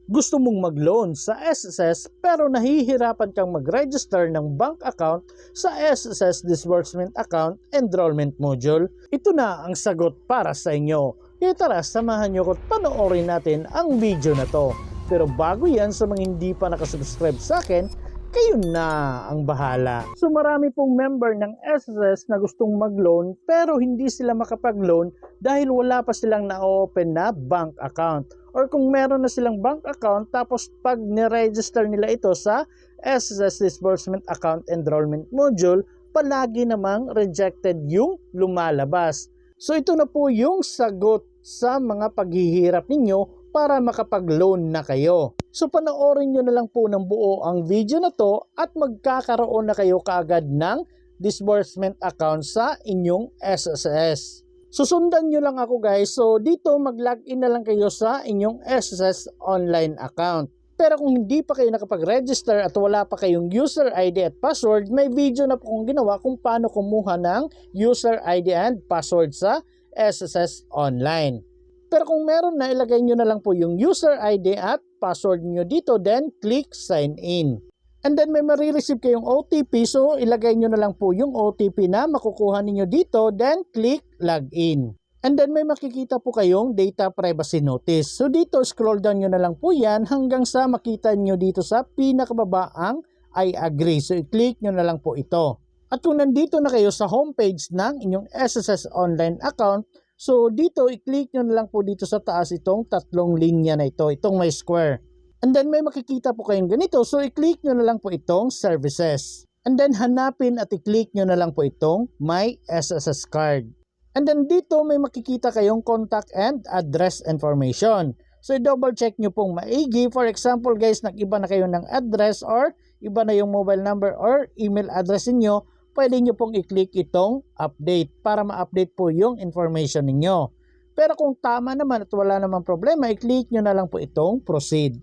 Gusto mong mag-loan sa SSS pero nahihirapan kang mag-register ng bank account sa SSS Disbursement Account Enrollment Module? Ito na ang sagot para sa inyo. Kaya tara, samahan nyo ko at panoorin natin ang video na to. Pero bago yan, sa mga hindi pa nakasubscribe sa akin, kayo na ang bahala. So marami pong member ng SSS na gustong mag-loan pero hindi sila makapag-loan dahil wala pa silang na-open na bank account. Or kung meron na silang bank account tapos pag niregister nila ito sa SSS Disbursement Account Enrollment Module, palagi namang rejected yung lumalabas. So ito na po yung sagot sa mga paghihirap ninyo para makapag-loan na kayo. So panoorin nyo na lang po ng buo ang video na to at magkakaroon na kayo kaagad ng disbursement account sa inyong SSS. Susundan nyo lang ako guys. So dito mag-login na lang kayo sa inyong SSS online account. Pero kung hindi pa kayo nakapag-register at wala pa kayong user ID at password, may video na po kong ginawa kung paano kumuha ng user ID and password sa SSS online. Pero kung meron na, ilagay nyo na lang po yung user ID at password nyo dito, then click sign in. And then may marireceive kayong OTP, so ilagay nyo na lang po yung OTP na makukuha ninyo dito, then click login. And then may makikita po kayong data privacy notice. So dito scroll down nyo na lang po yan hanggang sa makita nyo dito sa pinakababa ang I agree. So i-click nyo na lang po ito. At kung nandito na kayo sa homepage ng inyong SSS online account, so dito i-click nyo na lang po dito sa taas itong tatlong linya na ito, itong may square. And then may makikita po kayong ganito, so i-click nyo na lang po itong services. And then hanapin at i-click nyo na lang po itong my SSS card. And then dito may makikita kayong contact and address information. So i-double check nyo pong maigi. For example guys, nag-iba na kayo ng address or iba na yung mobile number or email address niyo, pwede nyo pong i-click itong update para ma-update po yung information ninyo. Pero kung tama naman at wala namang problema, i-click nyo na lang po itong proceed.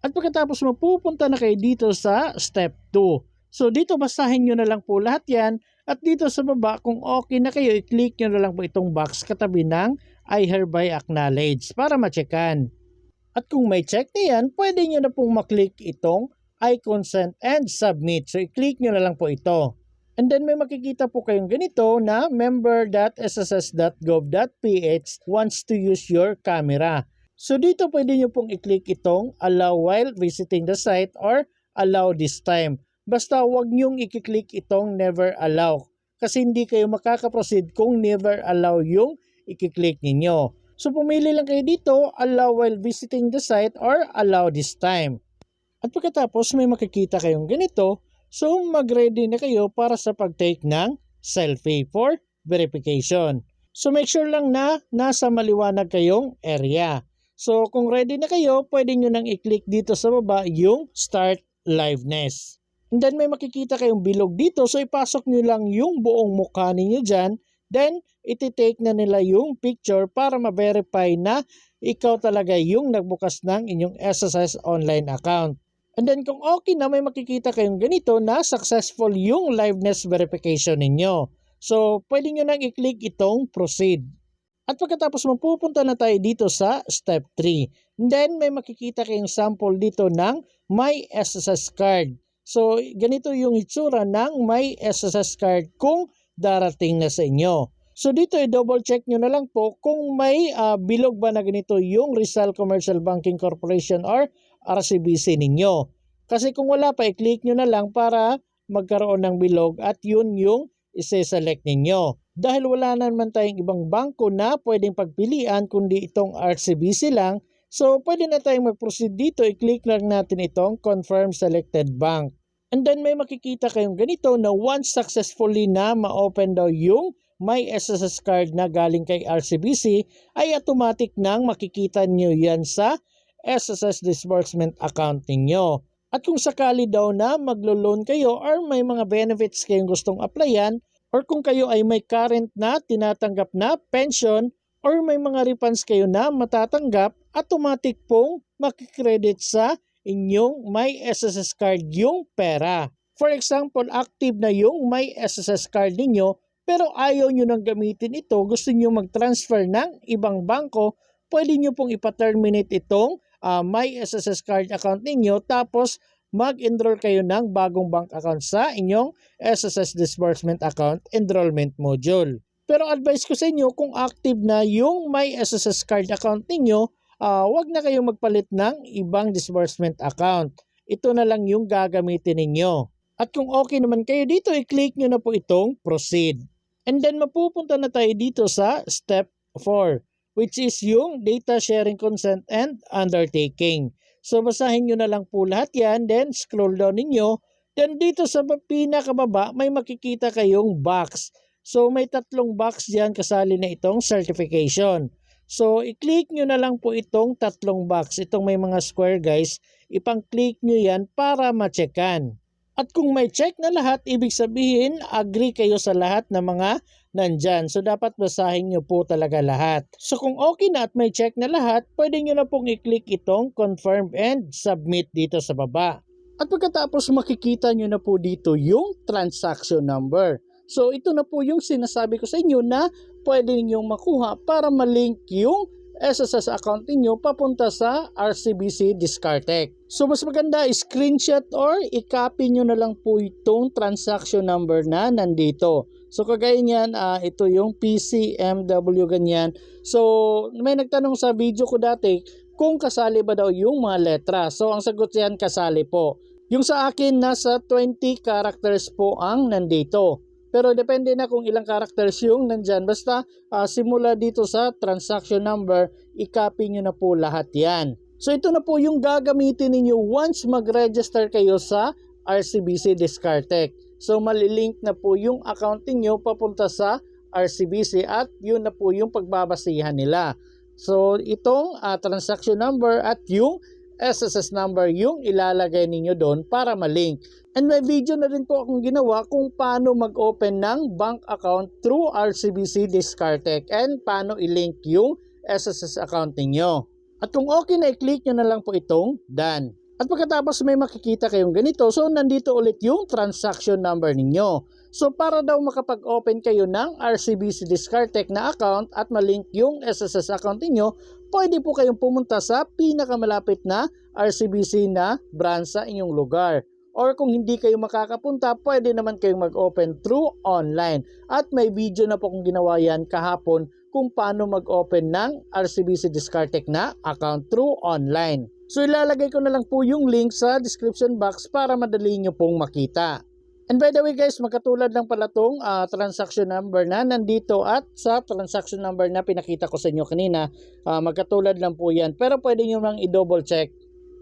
At pagkatapos mapupunta na kayo dito sa step 2. So dito basahin nyo na lang po lahat yan. At dito sa baba, kung okay na kayo, i-click nyo na lang po itong box katabi ng I hereby acknowledge para ma-checkan. At kung may check na yan, pwede nyo na pong maklik itong I consent and submit. So i-click nyo na lang po ito. And then may makikita po kayong ganito na member.sss.gov.ph wants to use your camera. So dito pwede nyo pong i-click itong allow while visiting the site or allow this time. Basta huwag nyong i-click itong never allow kasi hindi kayo makakaproceed kung never allow yung i-click ninyo. So pumili lang kayo dito, allow while visiting the site or allow this time. At pagkatapos may makikita kayong ganito, so mag-ready na kayo para sa pag-take ng selfie for verification. So make sure lang na nasa maliwanag kayong area. So kung ready na kayo, pwede nyo nang i-click dito sa baba yung start liveness. And then may makikita kayong bilog dito, so ipasok nyo lang yung buong mukha ninyo dyan. Then iti-take na nila yung picture para ma-verify na ikaw talaga yung nagbukas ng inyong SSS online account. And then kung okay na, may makikita kayong ganito na successful yung liveness verification ninyo. So pwede nyo nang i-click itong proceed. At pagkatapos mapupunta na tayo dito sa step 3. And then may makikita kayong sample dito ng my SSS card. So ganito yung itsura ng my SSS card kung darating na sa inyo. So dito i-double check nyo na lang po kung may bilog ba na ganito yung Rizal Commercial Banking Corporation or RCBC ninyo. Kasi kung wala pa, i-click nyo na lang para magkaroon ng bilog at yun yung isi-select ninyo. Dahil wala na naman tayong ibang bangko na pwedeng pagpilian kundi itong RCBC lang, so pwede na tayong mag-proceed dito. I-click lang natin itong confirm selected bank. And then may makikita kayong ganito na once successfully na ma-open daw yung my SSS card na galing kay RCBC, ay automatic nang makikita nyo yan sa SSS disbursement account ninyo. At kung sakali daw na maglo-loan kayo or may mga benefits kayong gustong applyan, or kung kayo ay may current na tinatanggap na pension or may mga refunds kayo na matatanggap, automatic pong makikredit sa inyong my SSS card yung pera. For example, active na yung my SSS card ninyo pero ayaw nyo nang gamitin ito, gusto nyo mag-transfer ng ibang bangko, pwede nyo pong ipa-terminate itong My SSS card account ninyo, tapos mag-enroll kayo ng bagong bank account sa inyong SSS Disbursement Account Enrollment Module. Pero advice ko sa inyo, kung active na yung My SSS card account ninyo, wag na kayong magpalit ng ibang disbursement account. Ito na lang yung gagamitin ninyo. At kung okay naman kayo dito, i-click nyo na po itong proceed. And then mapupunta na tayo dito sa step 4, which is yung data sharing consent and undertaking. So basahin nyo na lang po lahat yan, then scroll down ninyo. Then dito sa pinakababa, may makikita kayong box. So may 3 box diyan kasali na itong certification. So i-click nyo na lang po itong 3 box. Itong may mga square guys, ipang-click nyo yan para ma-checkan. At kung may check na lahat, ibig sabihin agree kayo sa lahat ng mga nandyan. So dapat basahin nyo po talaga lahat. So kung okay na at may check na lahat, pwede nyo na pong i-click itong confirm and submit dito sa baba. At pagkatapos makikita nyo na po dito yung transaction number. So ito na po yung sinasabi ko sa inyo na pwede ninyong makuha para malink yung SSS account niyo papunta sa RCBC Discartech. So mas maganda screenshot or i-copy nyo na lang po itong transaction number na nandito. So kagaya niyan, ito yung PCMW ganyan. So may nagtanong sa video ko dati kung kasali ba daw yung mga letra. So ang sagot yan, kasali po. Yung sa akin nasa 20 characters po ang nandito. Pero depende na kung ilang characters yung nandyan. Basta simula dito sa transaction number, i-copy nyo na po lahat yan. So ito na po yung gagamitin ninyo once mag-register kayo sa RCBC Discartech. So malilink na po yung account niyo papunta sa RCBC at yun na po yung pagbabasihan nila. So itong transaction number at yung SSS number yung ilalagay ninyo doon para malink. And may video na rin po akong ginawa kung paano mag-open ng bank account through RCBC Discartech and paano i-link yung SSS account ninyo. At kung okay na, i-click nyo na lang po itong done. At pagkatapos may makikita kayong ganito, so nandito ulit yung transaction number ninyo. So para daw makapag-open kayo ng RCBC Discartech na account at malink yung SSS account niyo, pwede po kayong pumunta sa pinakamalapit na RCBC na branch sa inyong lugar. Or kung hindi kayo makakapunta, pwede naman kayong mag-open through online. At may video na po kung ginawa yan kahapon kung paano mag-open ng RCBC Discartech na account through online. So ilalagay ko na lang po yung link sa description box para madali nyo pong makita. And by the way guys, magkatulad lang pala tong transaction number na nandito at sa transaction number na pinakita ko sa inyo kanina, magkatulad lang po yan. Pero pwede nyo lang i-double check.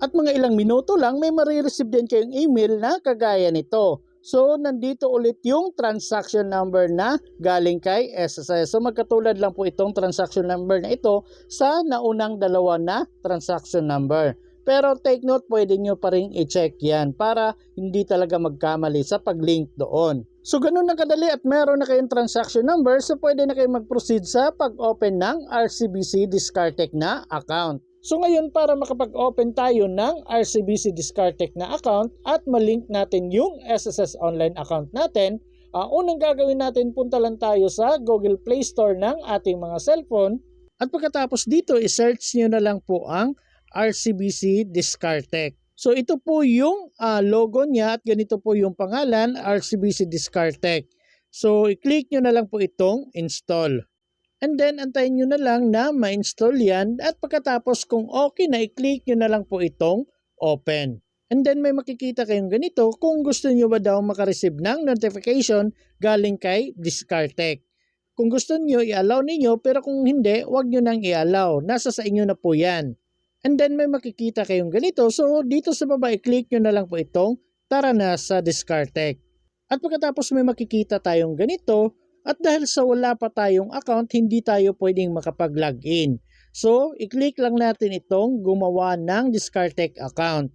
At mga ilang minuto lang may marireceive din kayong email na kagaya nito. So nandito ulit yung transaction number na galing kay SSS. So magkatulad lang po itong transaction number na ito sa naunang dalawa na transaction number. Pero take note, pwede nyo pa rin i-check yan para hindi talaga magkamali sa pag-link doon. So ganun na kadali at meron na kayong transaction number, so pwede na kayong mag-proceed sa pag-open ng RCBC Discartech na account. So ngayon, para makapag-open tayo ng RCBC Discartech na account at malink natin yung SSS online account natin, unang gagawin natin, punta lang tayo sa Google Play Store ng ating mga cellphone at pagkatapos dito, i-search nyo na lang po ang RCBC Discartech. So ito po yung logo niya at ganito po yung pangalan, RCBC Discartech. So i-click nyo na lang po itong install. And then antayin nyo na lang na ma-install yan at pagkatapos kung okay na, i-click nyo na lang po itong open. And then may makikita kayong ganito kung gusto nyo ba daw makareceive ng notification galing kay Discartech. Kung gusto nyo, i-allow ninyo, pero kung hindi, wag nyo nang i-allow. Nasa sa inyo na po yan. And then may makikita kayong ganito. So dito sa baba, i-click nyo na lang po itong tara na sa Discartech. At pagkatapos may makikita tayong ganito. At dahil sa wala pa tayong account, hindi tayo pwedeng makapag-login. So i-click lang natin itong gumawa ng Discartech account.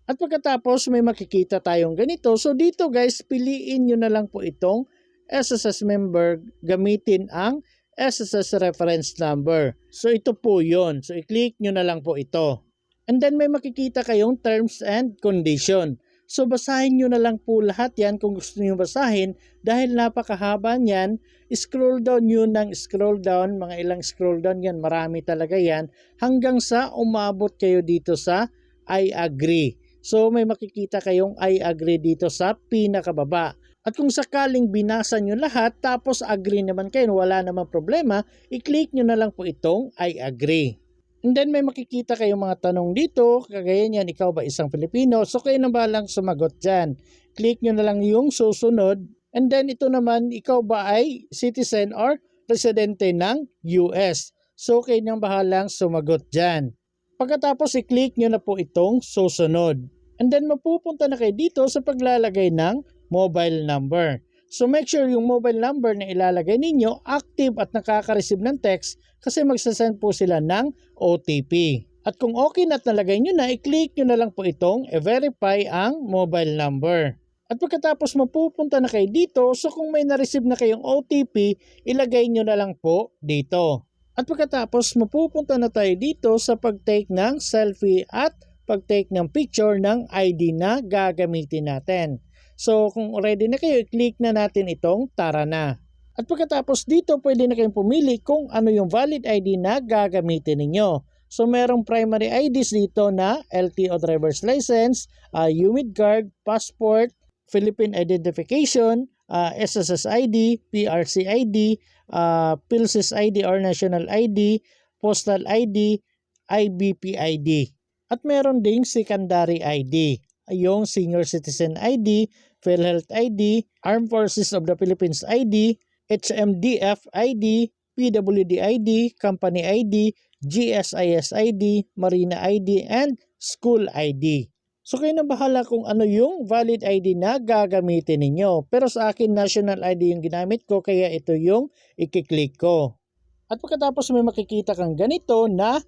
At pagkatapos may makikita tayong ganito. So dito guys, piliin nyo na lang po itong SSS member, gamitin ang SSS reference number. So ito po yon. So i-click nyo na lang po ito. And then may makikita kayong terms and condition. So basahin nyo na lang po lahat yan kung gusto nyo basahin dahil napakahaba niyan. Scroll down nyo ng scroll down, mga ilang scroll down yan, marami talaga yan, hanggang sa umabot kayo dito sa I agree. So may makikita kayong I agree dito sa pinakababa. At kung sakaling binasa nyo lahat tapos agree naman kayo, wala namang problema, i-click nyo na lang po itong I agree. And then may makikita kayong mga tanong dito, kagaya niyan, ikaw ba isang Pilipino? So kayo na balang sumagot dyan. Click nyo na lang yung susunod. And then ito naman, ikaw ba ay citizen or residente ng US? So kayo na bahalang sumagot dyan. Pagkatapos i-click nyo na po itong susunod. And then mapupunta na kayo dito sa paglalagay ng mobile number. So make sure yung mobile number na ilalagay ninyo active at nakaka-receive ng text kasi magsasend po sila ng OTP. At kung okay na at nalagay nyo na, i-click nyo na lang po itong i-verify ang mobile number. At pagkatapos mapupunta na kayo dito, so kung may na-receive na kayong OTP, ilagay nyo na lang po dito. At pagkatapos mapupunta na tayo dito sa pag-take ng selfie at pag-take ng picture ng ID na gagamitin natin. So kung ready na kayo, i-click na natin itong tara na. At pagkatapos dito, pwede na kayong pumili kung ano yung valid ID na gagamitin ninyo. So merong primary IDs dito na LTO driver's license, UMID card, passport, Philippine identification, SSS ID, PRC ID, PhilSys ID or National ID, Postal ID, IBP ID. At meron ding secondary ID, yung Senior Citizen ID, PhilHealth ID, Armed Forces of the Philippines ID, HMDF ID, PWD ID, Company ID, GSIS ID, Marina ID, and School ID. So kayo na bahala kung ano yung valid ID na gagamitin ninyo. Pero sa akin, National ID yung ginamit ko, kaya ito yung i-click ko. At pagkatapos may makikita kang ganito na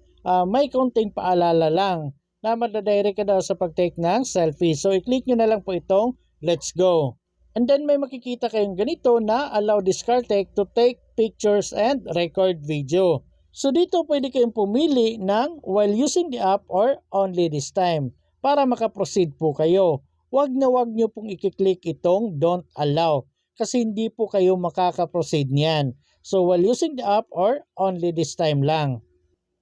may kaunting paalala lang na madadirect ka daw sa pag-take ng selfie. So i-click nyo na lang po itong let's go. And then may makikita kayong ganito na allow this Cartech to take pictures and record video. So dito pwede kayong pumili ng while using the app or only this time para makaproceed po kayo. Wag nyo pong i-click itong don't allow kasi hindi po kayo makakaproceed niyan. So while using the app or only this time lang.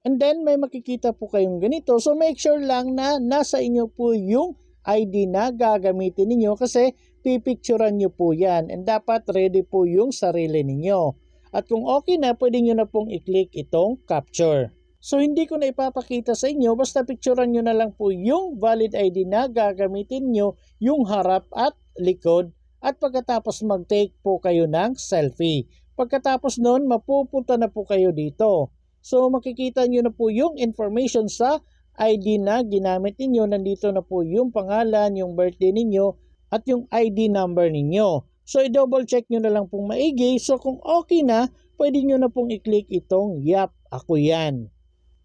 And then may makikita po kayong ganito. So make sure lang na nasa inyo po yung ID na gagamitin ninyo kasi pipicturan nyo po yan. And dapat ready po yung sarili ninyo. At kung okay na, pwede nyo na pong i-click itong capture. So hindi ko na ipapakita sa inyo, basta picturan nyo na lang po yung valid ID na gagamitin nyo, yung harap at likod. At pagkatapos mag-take po kayo ng selfie. Pagkatapos nun, mapupunta na po kayo dito. So makikita nyo na po yung information sa ID na ginamit ninyo. Nandito na po yung pangalan, yung birthday ninyo, at yung ID number ninyo. So i-double check nyo na lang pong maigi. So kung okay na, pwede nyo na pong i-click itong yap, ako yan.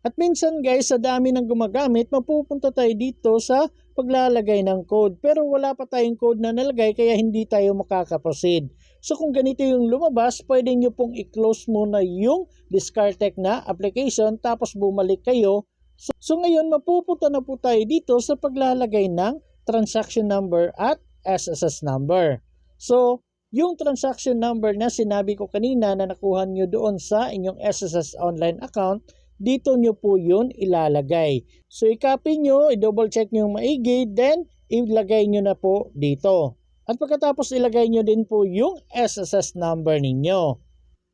At minsan guys, sa dami ng gumagamit, mapupunta tayo dito sa paglalagay ng code. Pero wala pa tayong code na nalagay kaya hindi tayo makakaproceed. So kung ganito yung lumabas, pwede nyo pong i-close muna yung Discartech na application tapos bumalik kayo. So ngayon mapupunta na po tayo dito sa paglalagay ng transaction number at SSS number. So yung transaction number na sinabi ko kanina na nakuha nyo doon sa inyong SSS online account, dito nyo po yun ilalagay. So i-copy nyo, i-double check nyo maigi, then ilagay nyo na po dito. At pagkatapos ilagay nyo din po yung SSS number ninyo.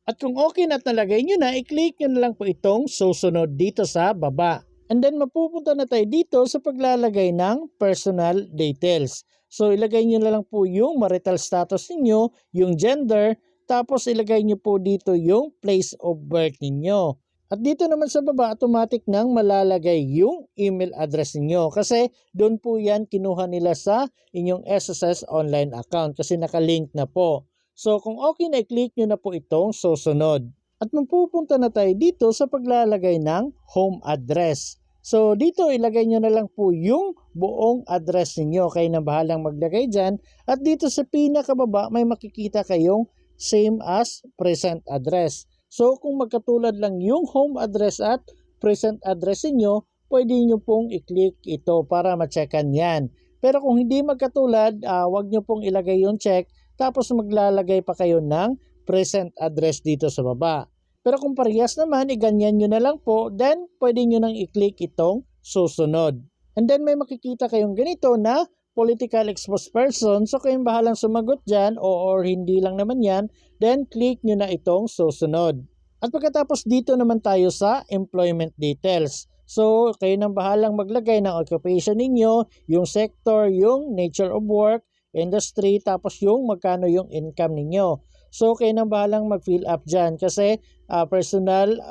At kung okay na at nalagay nyo na, i-click nyo na lang po itong susunod dito sa baba. And then mapupunta na tayo dito sa paglalagay ng personal details. So ilagay nyo na lang po yung marital status ninyo, yung gender, tapos ilagay nyo po dito yung place of birth ninyo. At dito naman sa baba, automatic nang malalagay yung email address niyo kasi doon po yan kinuha nila sa inyong SSS online account kasi nakalink na po. So kung okay na, i-click nyo na po itong susunod. At mapupunta na tayo dito sa paglalagay ng home address. So dito ilagay nyo na lang po yung buong address niyo. Kayo na bahalang maglagay dyan. At dito sa pinakababa may makikita kayong same as present address. So kung magkatulad lang yung home address at present address niyo, pwede nyo pong i-click ito para ma-checkan yan. Pero kung hindi magkatulad, wag nyo pong ilagay yung check tapos maglalagay pa kayo ng present address dito sa baba. Pero kung parehas naman, ganyan nyo na lang po, then pwede nyo nang i-click itong susunod. And then may makikita kayong ganito na political exposed person. So kayong bahalang sumagot dyan or hindi lang naman yan, then click nyo na itong susunod. At pagkatapos dito naman tayo sa employment details. So kayo nang bahalang maglagay ng occupation ninyo, yung sector, yung nature of work, industry, tapos yung magkano yung income ninyo. So kayo nang bahalang mag-fill up dyan kasi personal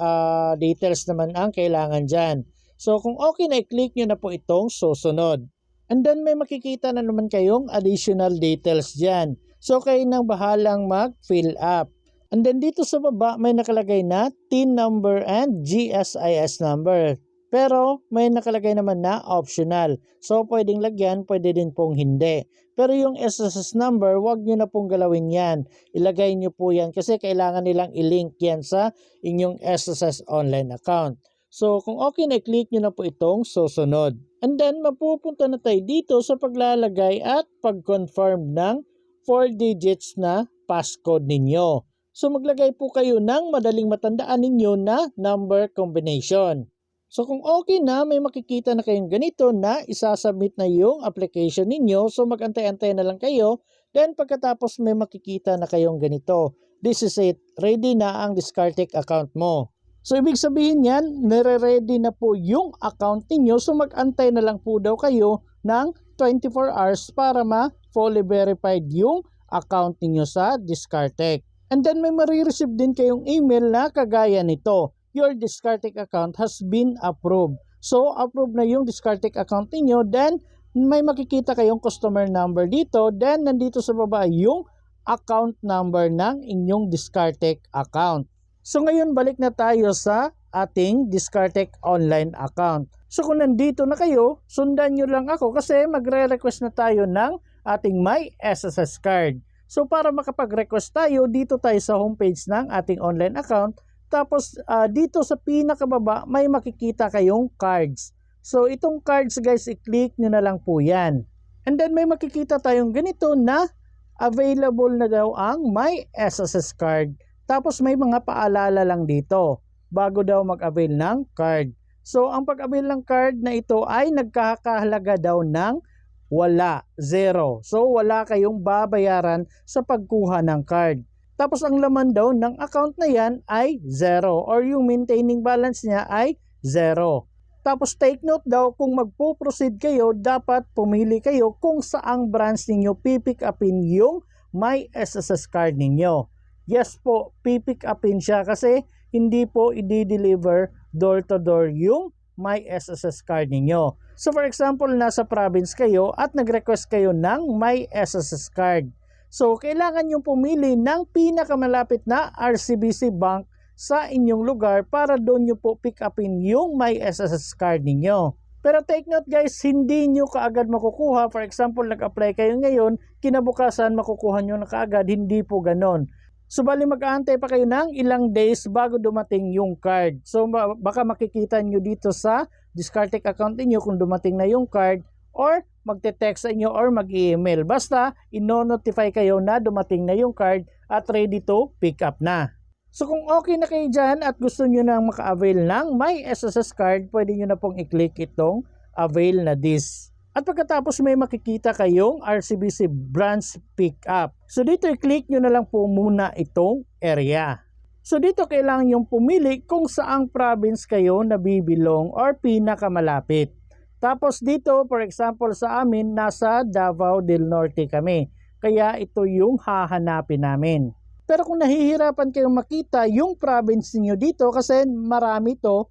details naman ang kailangan dyan. So kung okay na, i-click nyo na po itong susunod. And then may makikita na naman kayong additional details dyan. So kayo nang bahalang mag-fill up. And then dito sa baba may nakalagay na TIN number and GSIS number. Pero may nakalagay naman na optional. So pwedeng lagyan, pwede din pong hindi. Pero yung SSS number, wag nyo na pong galawin yan. Ilagay nyo po yan kasi kailangan nilang i-link yan sa inyong SSS online account. So kung okay na, click nyo na po itong susunod. And then mapupunta na tayo dito sa paglalagay at pag-confirm ng 4 digits na passcode ninyo. So maglagay po kayo ng madaling matandaan ninyo na number combination. So kung okay na, may makikita na kayong ganito na isasubmit na yung application ninyo. So mag-antay-antay na lang kayo. Then pagkatapos may makikita na kayong ganito. This is it. Ready na ang Discartec account mo. So ibig sabihin yan, nare-ready na po yung account ninyo. So mag-antay na lang po daw kayo ng 24 hours para ma-fully verified yung account ninyo sa Discartec. And then may marireceive din kayong email na kagaya nito. Your Discartec account has been approved. So, approve na yung Discartec account niyo. Then, may makikita kayong customer number dito. Then, nandito sa baba yung account number ng inyong Discartec account. So, ngayon balik na tayo sa ating Discartec online account. So, kung nandito na kayo, sundan nyo lang ako kasi magre-request na tayo ng ating My SSS card. So, para makapag-request tayo, dito tayo sa homepage ng ating online account. Tapos dito sa pinakababa may makikita kayong cards. So itong cards guys, i-click nyo na lang po yan. And then may makikita tayong ganito na available na daw ang My SSS card. Tapos may mga paalala lang dito bago daw mag-avail ng card. So ang pag-avail ng card na ito ay nagkakahalaga daw ng wala, zero. So wala kayong babayaran sa pagkuha ng card. Tapos ang laman daw ng account na yan ay 0 or yung maintaining balance niya ay 0. Tapos take note daw kung magpo-proceed kayo, dapat pumili kayo kung saang branch ninyo pipick upin yung My SSS card ninyo. Yes po, pipick upin siya kasi hindi po i-deliver door to door yung My SSS card ninyo. So for example, nasa province kayo at nag-request kayo ng My SSS card. So, kailangan nyo pumili ng pinakamalapit na RCBC bank sa inyong lugar para doon nyo po pick upin yung My SSS card ninyo. Pero take note guys, hindi nyo kaagad makukuha. For example, nag-apply kayo ngayon, kinabukasan makukuha nyo na kaagad. Hindi po ganon. So, bali mag-aantay pa kayo ng ilang days bago dumating yung card. So, baka makikita nyo dito sa Discartec account niyo kung dumating na yung card or magte-text sa inyo or mag-email. Basta, ino-notify kayo na dumating na yung card at ready to pick up na. So kung okay na kayo dyan at gusto nyo na maka-avail ng My SSS card, pwede nyo na pong i-click itong avail na this. At pagkatapos may makikita kayong RCBC branch pick up. So dito i-click nyo na lang po muna itong area. So dito kailangan yung pumili kung saang province kayo nabibilong or pinakamalapit. Tapos dito, for example, sa amin, nasa Davao del Norte kami. Kaya ito yung hahanapin namin. Pero kung nahihirapan kayong makita yung province niyo dito kasi marami to,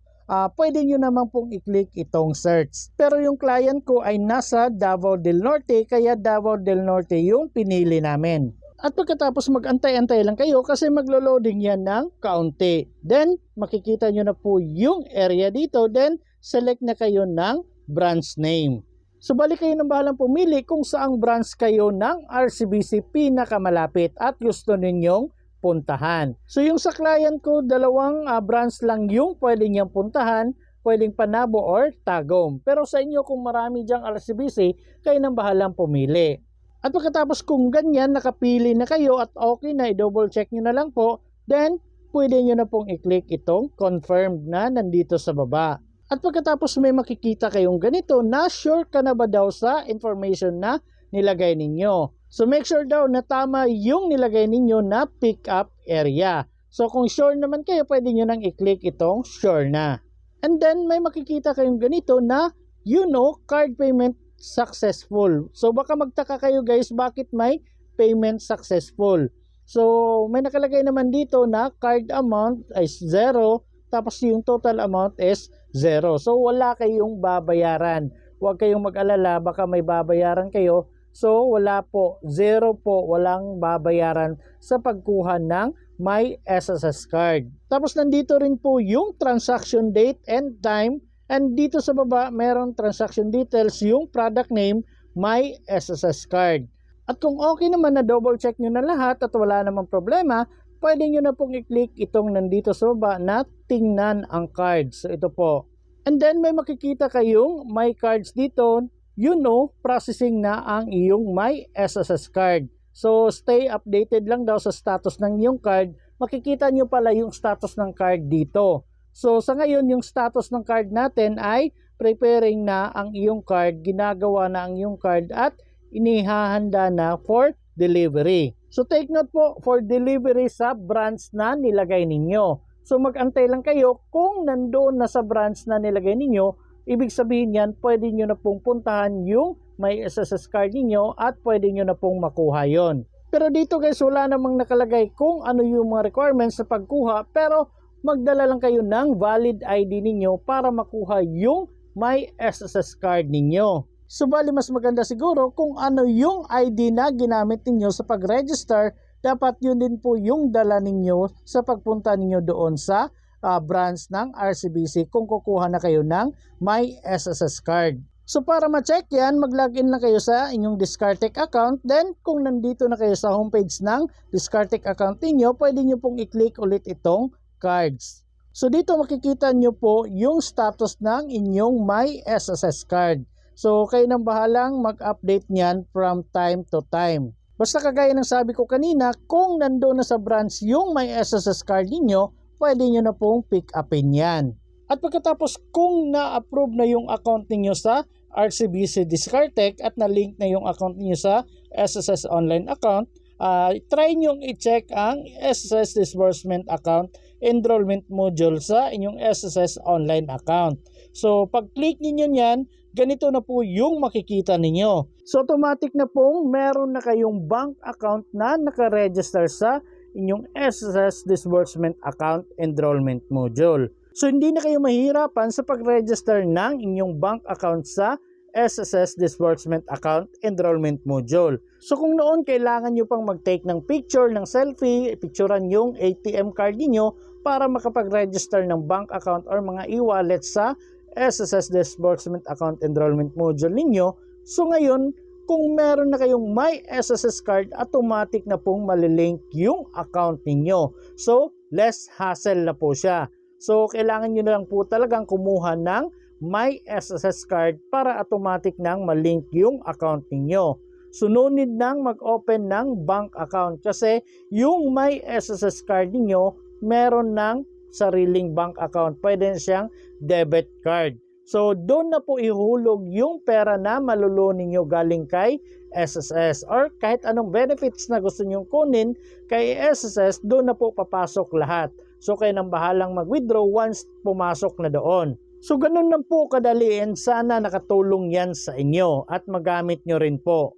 pwede nyo naman pong i-click itong search. Pero yung client ko ay nasa Davao del Norte, kaya Davao del Norte yung pinili namin. At pagkatapos mag-antay-antay lang kayo kasi maglo-loading yan ng kaunti. Then, makikita nyo na po yung area dito. Then, select na kayo ng branch name. So balik kayo ng bahalang pumili kung saang branch kayo ng RCBC pinakamalapit at gusto ninyong puntahan. So yung sa client ko, dalawang branch lang yung pwede niyang puntahan. pwedeng Panabo or Tagum. Pero sa inyo kung marami dyang RCBC, kayo nang bahalang pumili. At pagkatapos kung ganyan, nakapili na kayo at okay na, i-double check nyo na lang po, then pwede nyo na pong i-click itong confirmed na nandito sa baba. At pagkatapos may makikita kayong ganito na sure ka na ba daw sa information na nilagay ninyo. So make sure daw na tama yung nilagay ninyo na pick up area. So kung sure naman kayo, pwede nyo nang i-click itong sure na. And then may makikita kayong ganito na card payment successful. So baka magtaka kayo guys, bakit may payment successful? So may nakalagay naman dito na card amount is 0, tapos yung total amount is 0. So wala kayong babayaran. Huwag kayong mag-alala, baka may babayaran kayo. So wala po, 0 po, walang babayaran sa pagkuha ng My SSS card. Tapos nandito rin po yung transaction date and time. And dito sa baba, meron transaction details, yung product name, My SSS card. At kung okay naman na double check nyo na lahat at wala namang problema, pwede nyo na pong i-click itong nandito sa baba na tingnan ang cards. So ito po. And then may makikita kayong My Cards dito, processing na ang iyong My SSS card. So stay updated lang daw sa status ng iyong card. Makikita nyo pala yung status ng card dito. So sa ngayon, yung status ng card natin ay preparing na ang iyong card, ginagawa na ang iyong card at inihahanda na for delivery. So take note po, for delivery sa branch na nilagay ninyo. So mag-antay lang kayo kung nandoon na sa branch na nilagay ninyo, ibig sabihin yan, pwede nyo na pong puntahan yung may SSS card ninyo at pwede nyo na pong makuha yon. Pero dito guys, wala namang nakalagay kung ano yung mga requirements sa pagkuha, pero magdala lang kayo ng valid ID ninyo para makuha yung My SSS card ninyo. So bali mas maganda siguro kung ano yung ID na ginamit ninyo sa pag-register, dapat yun din po yung dala ninyo sa pagpunta ninyo doon sa branch ng RCBC kung kukuha na kayo ng My SSS card. So para ma-check yan, mag-login na kayo sa inyong Discartec account. Then kung nandito na kayo sa homepage ng Discartec account niyo, pwede nyo pong i-click ulit itong cards. So dito makikita nyo po yung status ng inyong My SSS card. So kayo nang bahalang mag-update niyan from time to time. Basta kagaya ng sabi ko kanina, kung nandoon na sa branch yung My SSS card niyo, pwede nyo na pong pick upin yan. At pagkatapos kung na-approve na yung account niyo sa RCBC Discartec at na-link na yung account niyo sa SSS online account, try nyong i-check ang SSS Disbursement Account Enrollment Module sa inyong SSS online account. So pag-click niyo yan, ganito na po yung makikita ninyo. So automatic na pong meron na kayong bank account na nakaregister sa inyong SSS Disbursement Account Enrollment Module. So hindi na kayo mahirapan sa pag-register ng inyong bank account sa SSS Disbursement Account Enrollment Module. So kung noon kailangan nyo pang mag-take ng picture, ng selfie, picturean yung ATM card niyo para makapag-register ng bank account or mga e-wallet sa SSS Disbursement Account Enrollment Module ninyo. So ngayon, kung meron na kayong My SSS card, automatic na pong malilink yung account ninyo. So less hassle na po siya. So kailangan nyo na lang po talagang kumuha ng My SSS card para automatic nang malink yung account ninyo. So no need nang mag-open ng bank account kasi yung My SSS card ninyo meron ng sariling bank account. Pwede siyang debit card. So doon na po ihulog yung pera na maluloan ninyo galing kay SSS or kahit anong benefits na gusto nyong kunin kay SSS, doon na po papasok lahat. So kayo nang bahalang mag-withdraw once pumasok na doon. So ganun lang po kadali and sana nakatulong yan sa inyo at magamit nyo rin po.